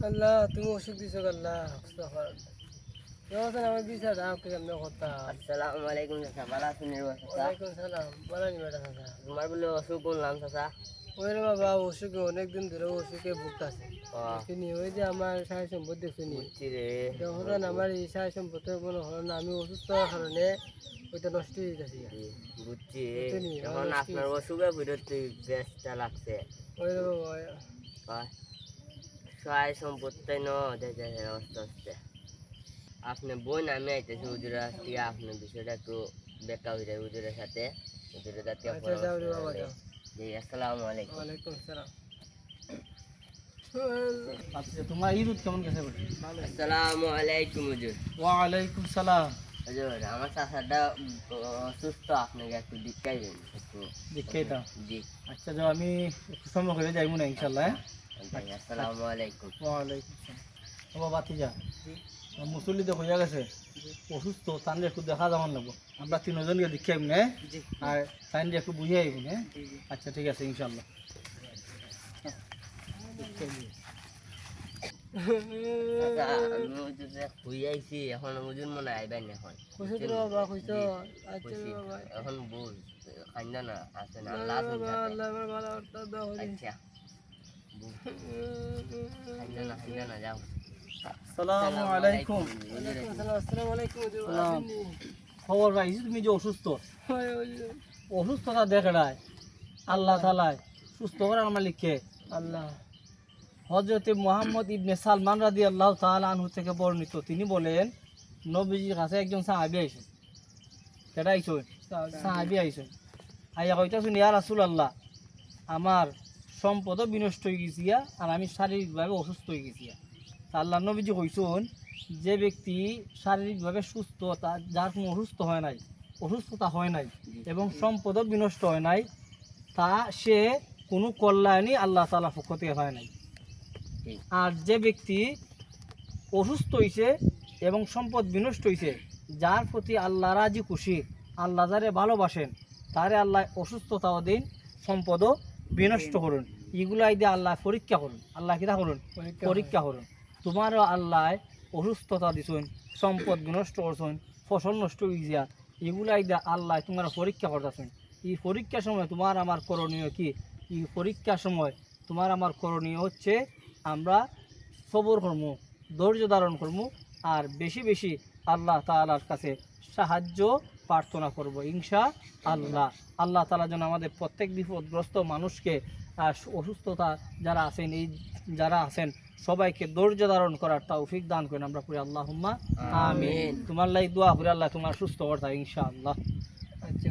আল্লাহ তুমি ওষুধ দিছো আল্লাহ আমার বিচার দাও কেমন কথা। আসসালামু আলাইকুম চাচা, ভালো আছেন? ওয়ালাইকুম সালাম, ভালো নি বেটা চাচা? তোমার বলে অসুখ করলাম চাচা। ওই রে বাবা অসুখে অনেকদিন ধরে অসুখে ভুগতেছে। দেখছিনি ওই যে আমার সাহায্য সম্পদ দেখছিনি যখন আমার এই সাহায্য সম্পদ মনে হলো না আমি অসুস্থ হওয়ার কারণে ওইটা নষ্ট হয়ে যাচ্ছি। বুঝছি, এখন আপনার অসুখে বিরতি বেশটা লাগছে। ওই রে বাবা সহায় সম্পত্তি ন অবস্থা হচ্ছে। আপনি বোন আমি আইতেছি হুজুরের কাছ থেকে, আপনার বিষয়টা একটু ব্যাখ্যা হয়ে যায় হুজুরের সাথে। হুজুরের কাছে জি আসসালামু আলাইকুম। ওয়ালাইকুম সালাম। আচ্ছা তোমার ঈদ কেমন গেছে? আসসালামু আলাইকুম হুজুর। ওয়ালাইকুম সালাম। হুজুর আমার চাচাটা অসুস্থ, আপনাকে একটু দীক্ষাই দেন একটু দীক্ষাই দাও। জি আচ্ছা যাও, আমি একটু সময় করে যাইব না ইনশাল্লাহ। আসসালামু আলাইকুম। ওয়ালাইকুম সালাম। বাবা বাতিজা মুসল্লি তো হইয়া গেছে অসুস্থ, তান একটু দেখা যাওয়ার লাগবো। আমরা তিনজনকে দীক্ষা আইব না, আর তাই একটু বুঝে আইব না। আচ্ছা ঠিক আছে ইনশাল্লাহ। আমি হুজুরে খুইয়াইছি, এখন হুজুর মনে আইবেন এখন। এখন বুঝ খাইনা না আছেন আল্লাহ আছেন সাথে। আচ্ছা খাইনা না যাও। আসসালামু আলাইকুম। খবর ভাই, তুমি যে অসুস্থ, অসুস্থতা দেখায় আল্লাহ তালায় সুস্থ করার মালিককে আল্লাহ। হযরতে মুহাম্মদ ইবনে সালমান রাদিয়াল্লাহু তাআলা আনহু থেকে বর্ণিত, তিনি বলেন নবীজির কাছে একজন সাহাবী আইছেন। কেডা আইছেন? সাহাবী আইছেন। আইয়া কইতাছেন ইয়া রাসূলুল্লাহ, আমার সম্পদ বিনষ্ট হয়ে গেছিয়া আর আমি শারীরিকভাবে অসুস্থ হয়ে গেছিয়া। তা আল্লাহ নবীজি কইছেন যে ব্যক্তি শারীরিকভাবে সুস্থ, যার কোনো অসুস্থতা হয় নাই এবং সম্পদও বিনষ্ট হয় নাই, তা সে কোনো কল্যাণই আল্লাহ তাআলার পক্ষ থেকে হয় নাই। আর যে ব্যক্তি অসুস্থ হয়েছে এবং সম্পদ বিনষ্ট হয়েছে, যার প্রতি আল্লাহ রাজি খুশি, আল্লাহ যারে ভালোবাসেন, তারে আল্লাহ অসুস্থতাও দিন, সম্পদও বিনষ্ট করুন। এগুলাই দিয়ে আল্লাহ পরীক্ষা করুন। আল্লাহ কিনা করুন? পরীক্ষা করুন। তোমারও আল্লাহ অসুস্থতা দিছেন, সম্পদ বিনষ্ট করছেন, ফসল নষ্ট হয়ে যা, এগুলাই দিয়ে আল্লাহ তোমার পরীক্ষা করতেছেন। এই পরীক্ষার সময় তোমার আমার করণীয় কি? এই পরীক্ষার সময় তোমার আমার করণীয় হচ্ছে আমরা সবর করবো, ধৈর্য ধারণ করবো, আর বেশি বেশি আল্লাহ তাআলার কাছে সাহায্য প্রার্থনা করব ইনশাআল্লাহ। আল্লাহ তাআলা যেন আমাদের প্রত্যেক বিপদগ্রস্ত মানুষকে, অসুস্থতা যারা আছেন সবাইকে ধৈর্য ধারণ করার তৌফিক দান করেন। আমরা পড়ি আল্লাহুম্মা আমিন। তোমার লাই দোয়া করি আল্লাহ তোমার সুস্থ করতা ইনশাআল্লাহ। আচ্ছা